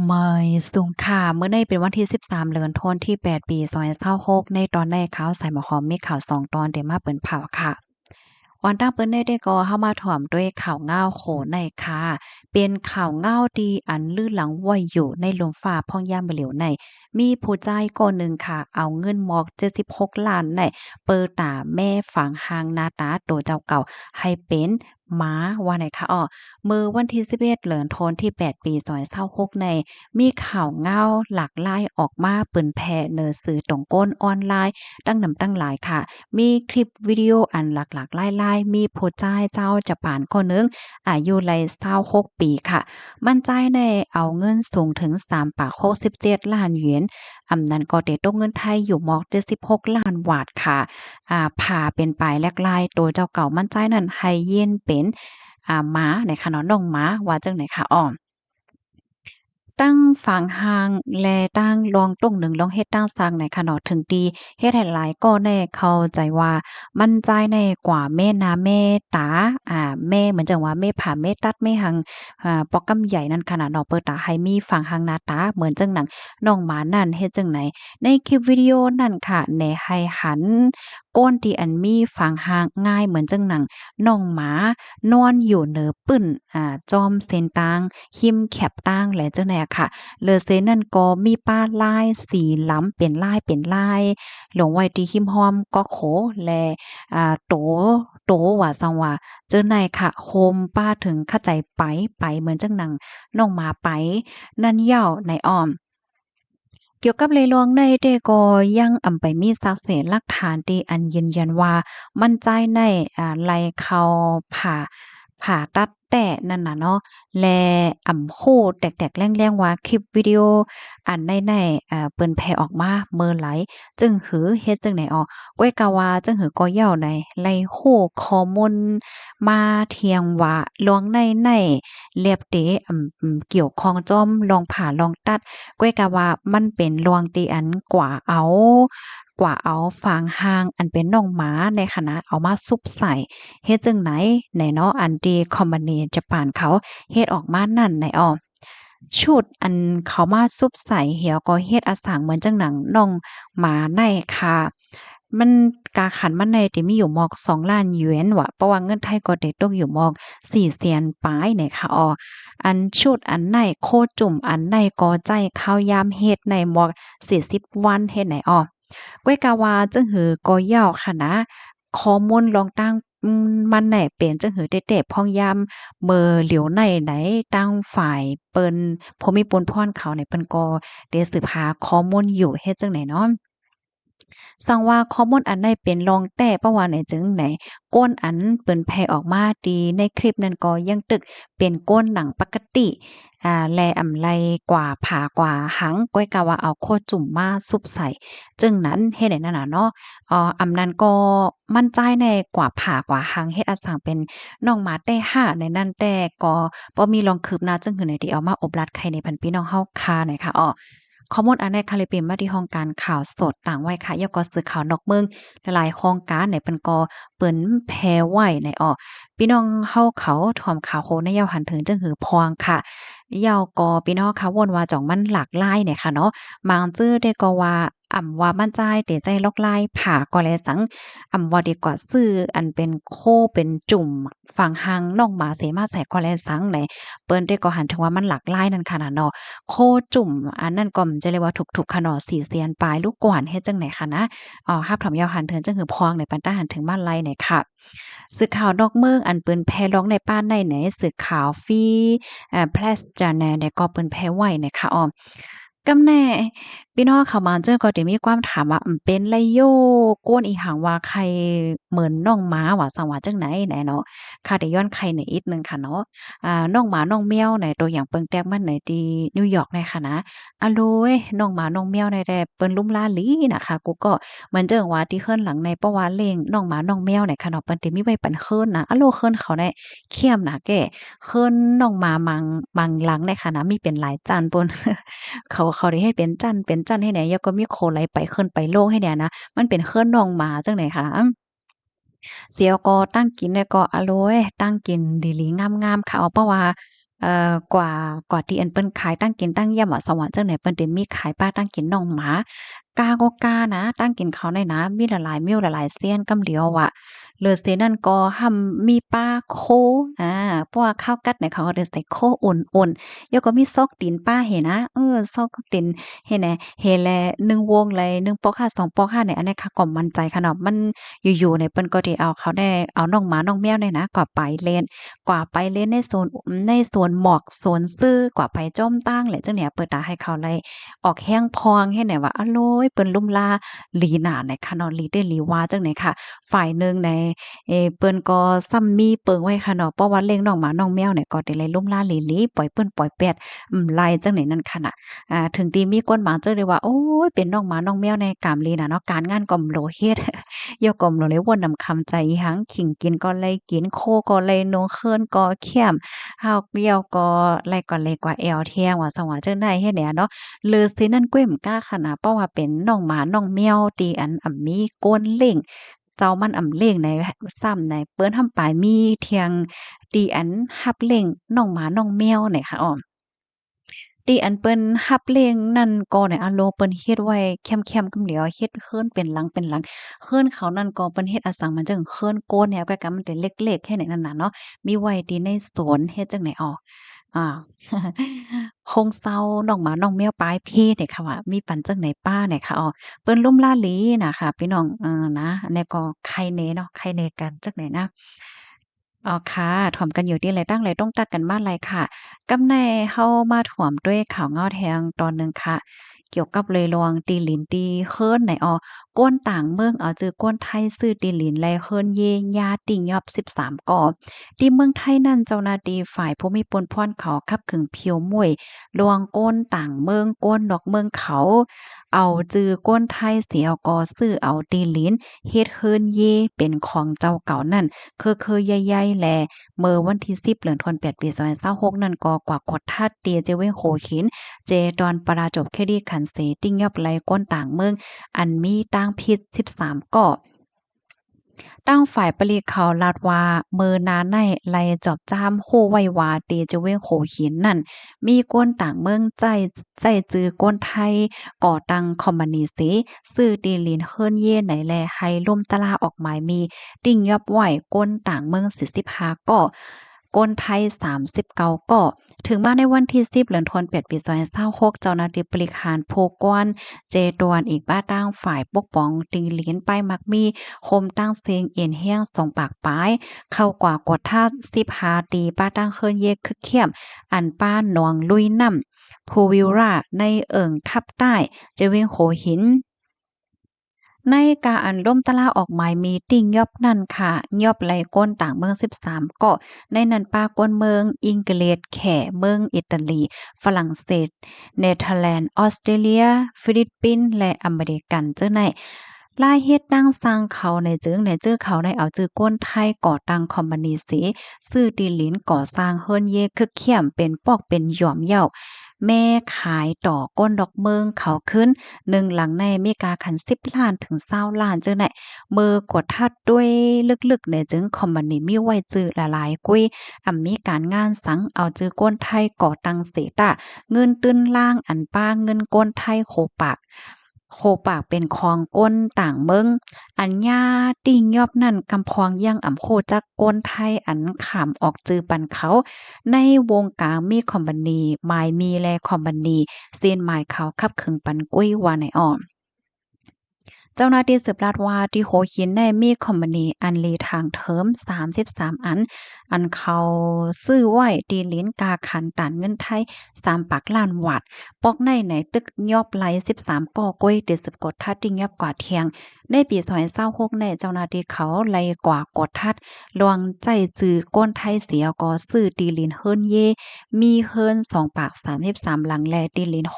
ไม่สูงค่ะเมื่อในเป็นวันที่13เดือนธันวาคมที่8ปี2026ในตอนในข่าวใส่หมอหอมมีข่าว2ตอนเดี๋ยวมาเปิ้นเผาค่ะวันตั้งเปิ้นได้ก็เข้ามาถ่อมด้วยข่าวง่าวโขในค่ะเป็นข่าวง่าวดีอันลื่นหลังไว้อยู่ในหลุมฟ้าพ่องย่ามเหลวในมีผู้ใจคนหนึ่งค่ะเอาเงินหมอก76ล้านในเปิดตาแม่ฝังหางนาตาโตเจ้าเก่าให้เป็นหมาว่าไหนคะอ้อมื้อวันที่11เดือนธันวาคมที่8ปี2026ในมีข่าวเงาหลากหลายออกมาเปิ้นแผ่เนอสื่อตรงก้นออนไลน์ตั้งนำตั้งหลายค่ะมีคลิปวิดีโออันหลากๆหลายๆมีผู้ชายเจ้าจะปานคนหนึ่งอายุไล26ปีค่ะมั่นใจในเอาเงินสูงถึง3.67ล้านเหรียญอำนั้นก็ได้ตกเงินไทยอยู่หมอก76ล้านบาทค่ะพาเป็นไปแลกลายตัวเจ้าเก่ามั่นใจนั้นให้เย็นเป็นหมาในคะเนาะน้องหมาว่าจังไหนคะอ้อ ตั้งฝังหางและตั้งลองต้งหนึ่งลองเฮ็ดตั้งสร้างในขณะถึงดีเฮ็ดให้หลายก็แน่เข้าใจว่ามั่นใจในกว่าแม่นาแม่ตาแม่เหมือนจังว่าแม่ผ่าแม่ตัดแม่หังปอกกำใหญ่นั่นขนาดเนาะเปิดตาให้มีฝั่งหางหน้าตาเหมือนจังหนังน้องหมานั่นเฮ็ดจังไหนในคลิปวิดีโอนั่นค่ะแหน่ให้หันก้นที่อันมีฝั่งหางง่ายเหมือนจังหนังน้องหมานอนอยู่เหนือปึ้นจอมเส้นตางหิมแคบตางและจังใดอะค่ะ เลอเซนั่นก็มีป้าลายสีล้ำเป็นลายหลงไว้ที่หิมห้อมก็โขและโตว่าซังว่าเจอในค่ะโฮมป้าถึงเข้าใจไปเหมือนจังหนังน้องหมาไปนั่นเหย้าในอ้อม เกี่ยวกับเลยลองได้แต่ก็ยังไปมีสักเสนหลักฐานที่อันยืนยันว่ามั่นใจในไหล่เขาผ่าตัดแต้นั่นน่ะเนาะและโ้แตกๆแรงๆว่าคลิปวิดีโออันในเปิ้นแผ่ออกมาเมื่อไหลจึงหือเฮ็ดจั่งใดอ้อก้วยกะว่าจึงหือก็เย้าในไล่โ้ข้อมูลมาเทียงว่าลวงในเลียบเตเกี่ยวข้องจ้อมลองผ่าลองตัด ก้อยกะว่ามันเป็นลวงตีอันกว่าเอาฟางห้างอันเป็นน่องหมาในขณะเอามาซุบใส่เฮ็ดจั่งไหนไหนเนาะอันที่คอมพานีจะปานเขาเฮ็ดออกมานั่นไหนอ้อชุดอันเขามาซุบใส่เหี่ยวก็เฮ็ดอาสางเหมือนจังหนังน่องหมาในค่ะมันกาขันมันในที่มีอยู่หมอก2,000,000 หยวนว่ะเพราะว่าเงินไทยก็ได้ตกอยู่หมอก400,000ปลายเนี่ยค่ะอ้อ อันชุดอันไหนโคจุ่มอันไหนก็ใจข้าวยามเฮ็ดในหมอก40วันเฮ็ดไหนอ้อก้วยกะว่าจึงหือก็ยาวค่ะนะข้อมูลลองตั้งมันแหน่เป็นจังหือเต๊ะๆพองยามเมื่อเหลียวในไหนตั้งฝ่ายเปิ้นผู้มีปุนพ่อนเขาเนี่ยเปิ้นก็ได้สืบหาข้อมูลอยู่เฮ็ดจังไดเนาะ สังว่าข้อมูลอันใดเป็นรองแต้เพราะว่าไหนจึงไหนก้นอันเปิ้นแผ่ออกมาดีในคลิปนั้นก็ยังตึกเป็นก้นหนังปกติแลไลกว่าผากว่าหังก้อยกะว่าเอาโคจุ่มมาซุบใส่จึงนั้นเฮ็ดให้นั่นน่ะเนาะนั้นก็มั่นใจในกว่าผากว่าหังเฮ็ดอาสังเป็นน้องหมาแต่ห้าในนั้นแต่ก็บ่มีรองคืบหน้าจึงหือไหนที่เอามาอบรัดไข่ในพันพี่น้องเฮาค่ะหน่อยค่ะอ้อ ข้อมูลอันใดค่ะเลยเป็นมาที่ห้องการข่าวสดต่างไว้ค่ะยกก็สื่อข่าวนอกเมืองหลายๆโครงการในเปิ้นก็เปิ้นแผ่ไว้ในอ้อพี่น้องเฮาเขาถ่อมข่าวโคในยาวหันถึงจังหือพวงค่ะยาวก็พี่น้องเขาวนว่าจ่องมันหลากหลายเนี่ยค่ะเนาะบางจื้อได้ก็ว่าว่ามันจ่ายเตใจลอกลายผ่าก็แลสังว่าดีกว่าซื้ออันเป็นโคเป็นจุ่มฝังหังน้องหมาเสมาใส่ก็แลสังไหนเปิ้นได้ก็หันถึงว่ามันหลากหลายนั่นค่ะน่ะเนาะ โคจุ่มอันนั้นก็มันจะเรียกว่าถูกๆค่ะเนาะสี่เซียนปลายลูกกวนเฮ็ดจั่งใดคะนะฮับถอมยาวหันเทินจังหือพองในปันตาหันถึงบ้านไลเนี่ยค่ะสื่อข่าวนอกเมืองอันเปิ้นแพร่ร้องในป้านในไหนสื่อข่าวฟรีแพร่จาแหน่เนี่ยก็เปิ้นแพร่ไว้เนี่ยค่ะกำแน่พี่น้องเขามาเจอก็ได้มีความถามว่าเป็นไลโยโก้นอีหังว่าใครเหมือนน้องหมาว่าสังว่าจังไหนแหน่เนาะค่ะได้ย้อนไขในอีกหนึ่งค่ะเนาะน้องหมาน้องแมวในตัวอย่างเปิงแต้กมันในที่นิวยอร์กในค่ะนะอะโลยน้องหมาน้องแมวในแดเปิ้นลุ่มลาหลีน่ะค่ะกูก็เหมือนเจิงว่าที่เฮิรนหลังในเพราะว่าเลี้ยงน้องหมาน้องแมวเนี่ยค่ะเนาะเปิ้นสิมีไว้ปันเคินนะอะโลเคินเขาได้เขี้ยมน่ะแก้เคินน้องหมามังหลังในค่ะนะมีเป็นหลายจันปุ้น เขาได้เฮ็ดเป็นจั่นให้แหน่แล้วก็มีโคไหลไปเคิ้นไปโลให้แหน่นะมันเป็นเคิ้นน้องหมาจั่งใดคะเสียวก็ตั้งกินได้ก็อะโลยตั้งกินดีหลีงามๆค่ะเอาเพราะว่า กว่าที่อันเปิ้นขายตั้งกินตั้งเยี่ยมอะสวรรค์จังไหนเปิ้นได้มีขายป้าตั้งกินน่องหมากาก็กานะตั้งกินเขาในนะมีหลายๆมิ้วหลายๆเสี้ยนกำเดียวอะเหลือเสียนั่นก็หำมีปลาโคเพราะว่าข้าวกัดเนี่ยเขาก็จะใส่โคอ่นๆแล้วก็มีซอกตีนป้าเห็นนะซอกตีนเห็นแหนเห็นแล1วงเลย1ปอกห้า2ปอกห้าเนี่ยอันนี้ค่ะก็มั่นใจค่ะเนาะมันอยู่ๆเนี่ยเปิ้นก็ได้เอาเขาได้เอาน้องหมาน้องแมวเนี่ยนะก็ไปเล่น กว่าไปเล่นในสวนหมอกสวนซื่อกว่าไปจ้อมตั้งแหละจังเนี่ยเปิดตาให้เขาเลยออกแห้งพองเฮ็ดไหนว่าอะโลยเปิ้นลุ่มลาหลีหน้าไหนค่ะเนาะหลีได้หลีว่าจังไหนค่ะฝ่ายหนึ่งในเปิ้นก็ซ้ำมีเปิงไว้ค่ะเนาะเพราะว่าเลี้ยงน้องหมาน้องแมวเนี่ยก็ได้เลยลุ่มลาหลีหลีปล่อยเปิ้นปล่อยแปดไล่จังไหนนั่นค่ะน่ะถึงที่มีคนบางเจ้าเลยว่าโอ้ยเป็นน้องหมาน้องแมวในกามลีน่ะเนาะการงานก็บ่รู้เฮ็ด ยกกลมลงเลยวนนำคำใจอีหังขิงกินก็เลยกินโคก็เลยนงเคินก็เขี้ยมเฮาเบี้ยวก็ไล่ก็เลยกว่าแอวเที่ยงว่าสว่าจังได๋เฮ็ดแหนเนาะลือสินั่นก้วยมกล้าขนาดเพราะว่าเป็นน้องหมาน้องแมวตีอันมีก้นเล่งเจ้ามันเล่งในซ้ำในเปิ้นทำปลายมีเทียงตีอันรับเล่งน้องหมาน้องแมวเนี่ยค่ะอ้อ ที่อันเปิ้นรับเลี้ยงนั่นก็ในอะโลเปิ้นเฮ็ดไว้แคมๆกำเดียวเฮ็ดเคิ้นเป็นหลังเป็นหลังเคิ้นเขานั่นก็เปิ้นเฮ็ดอสังมันจังเคิ้นโกนแนวใกล้ๆมันเป็นเล็กๆแค่ไหนนั่นน่ะเนาะมีไว้ที่ในสวนเฮ็ดจังได๋อ้ออาคงเซาน้องหมาน้องแมวปลายเพศเนี่ยค่ะว่ามีปันจังไดป้าเนี่ยค่ะอ้อเปิ้นลุ่มลาหลีน่ะค่ะพี่น้องนะอันนี้ก็ไข่แหน่เนาะไข่แหน่กันจักไหนนะ อ๋อค่ะถ่วมกันอยู่ที่ไรตั้งไรต้องตักกันมาไรค่ะกำในเฮามาถ่วมด้วยข่าวเงาแทงตอนหนึ่งค่ะเกี่ยวกับเลยลวงตีหลินตีเคินไหนออก้นต่างเมืองเอาจือก้นไทยซื้อตีหลินแลเคินเยยาติ่งยอบ13ก่อที่เมืองไทยนั่นเจ้าหน้าที่ฝ่ายผู้มีปนพรเขาขับขึงเพียวม่วยลวงก้นต่างเมืองก้นดอกเมืองเขาเอาจือก้นไทยเสียกอซื้อเอาตีหลินเฮ็ดเคินเยเป็นของเจ้าเก่านั่น คือใหญ่ๆแลเมื่อวันที่10เดือนธันวาคมปี2026นั่นก็กว่ากดทัดเตียเจเว้งโขขินเจดอนปราจบเคดีขันเสติ้งยอบไหลก้นต่างเมืองอันมีตั้งพิษ13ก่อตั้งฝ่ายปลีเขาลาดว่าเมือนาในไลจอบจ้ามโคไว้วาเตจะเว้งโขหินนั่นมีก้นต่างเมืองใจจือก้นไทยก่อตั้งคอมมานีสีซื้อตีลินเฮิรนเย่ไหนแลให้ล่มตลาออกหมายมีติ่งยอบไหวก้นต่างเมือง45ก่อก้นไทย39ก่อถึงมาในวันที่10เดือนธันวาคมปี2026เจ้าหน้าที่บริหารโพกวนเจดวนอีกบ้าตั้งฝ่ายปกป้องติงเหลียนไปมักมีคมตั้งเสียงเอ็นแห้งสองปากปลายเข้ากว่ากดท่า15ตีป้าตั้งเคินเยกคึกเข้มอันป้าหนองลุยน้ำภูวิลราในเอิงทับใต้เจเวงโขหิน ในกาอันล่มตะลาออกหมายมีติ่งยอบนั่นค่ะยอบไหลก้นต่างเมือง13เกาะในนั้นปากวนเมืองอังกฤษแขเมืองอิตาลีฝรั่งเศสเนเธอร์แลนด์ออสเตรเลียฟิลิปปินส์และอเมริกันเจ้าในลายเฮ็ดตั้งสร้างเขาในจึงในจื้อเขาในเอาจื้อก้นไทยก่อตั้งคอมมานีสีซื้อตีหลินก่อสร้างเฮิรนเยคึกเขี้ยมเป็นปอกเป็นหย่อมเย่าแม่ขายต่อก้นดอกเมืองเขาขึ้น1หลังในอเมริกาคัน10ล้านถึง20ล้านจังได๋มือกดทัดด้วยลึกๆเนี่ยจึงคอมมานีมีไว้จื้อหลายๆกุ้ยมีการงานสังเอาจื้อก้นไทยก่อตั้งเสตะเงินตื้นล่างอันป้าเงินก้นไทยโคปากเป็นคองก้นต่างเมืองอันญาติ่งยอบนั่นกำพองยังโคจักก้นไทยอันขามออกจือปันเขา ในวงการมีคอมพานีหมายมีและคอมพานีเซียนหมายเขาขับขึงปันกุ้ยวาในอ้อม เจ้าหน้าที่สืบราดว่าที่โหหินในมีคอมมานีอันลีทางเทิม33อันเขาซื้อไว้ดีลิ้นกาขันตานเงินไทย3ปักล้านวาทปอกในตึกยอบไหล13ก่อก้อยเดสิบกดทัดติ้งยอบกว่าเทียงในปี2026ในเจ้าหน้าที่เขาไล่กว่ากดทัดลวงใจจือก้นไทยเสียก็ซื้อดีลินเฮิรนเยมีเฮิรน2ปาก33หลังแลดีลิน60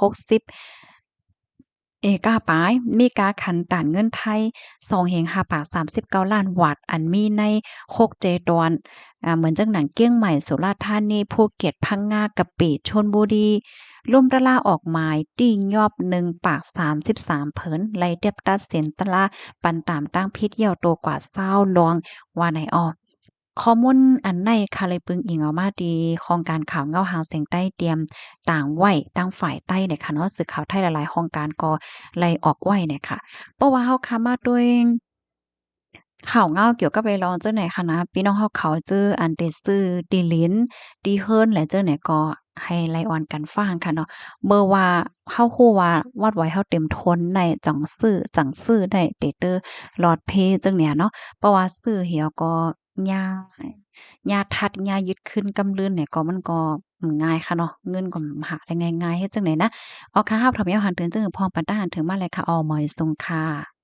กาปายมีกาขันต่านเงินไทย2เฮง5ปาก39ล้านวาทอันมีในโคกเจดอนเหมือนจังหนังเกี้ยงใหม่สุราษฎร์ธานีภูเก็ตพังงากะปิชลบุรีล่มตะลาออกหมายติ่งยอบ1ปาก33เผินไล่เตียบตัดเส้นตะลาปันตามตั้งพิษเหี่ยวโตกว่า20ลวงว่าไหนอ้อ ข้อมูลอันในค่ะเลยปึงอิงเอามาดีโครงการข่าวเงาหางเสียงใต้เตรียมต่างไว้ตั้งฝ่ายใต้เนี่ยค่ะเนาะสื่อข่าวไทยหลายๆโครงการก็ไล่ออกไว้เนี่ยค่ะเพราะว่าเฮาค้ามาด้วยข่าวเงาเกี่ยวกับไอ้ร้องจังไหนคะนะพี่น้องเฮาเขาจื้ออันที่ซื้อดีลิ้นดีเฮิรนและจังไหนก็ให้ไล่ออนกันฟังค่ะเนาะเมื่อว่าเฮาฮู้ว่าวาดไว้เฮาเต็มทนในจังซื้อได้เตเตอหลอดเพจังเนี่ยเนาะเพราะว่าซื้อเหี่ยวก็ยาทัดยายึดขึ้นกำลืนเนี่ยก็มันก็ง่ายค่ะเนาะเงินก็หาได้ง่ายๆเฮ็ดจังได๋นะอ๋อค่ะรับถ้าแม่นหันถึงจังพร้อมปันตาหันถึงมาเลยค่ะอ้อหมอยสุงค่ะ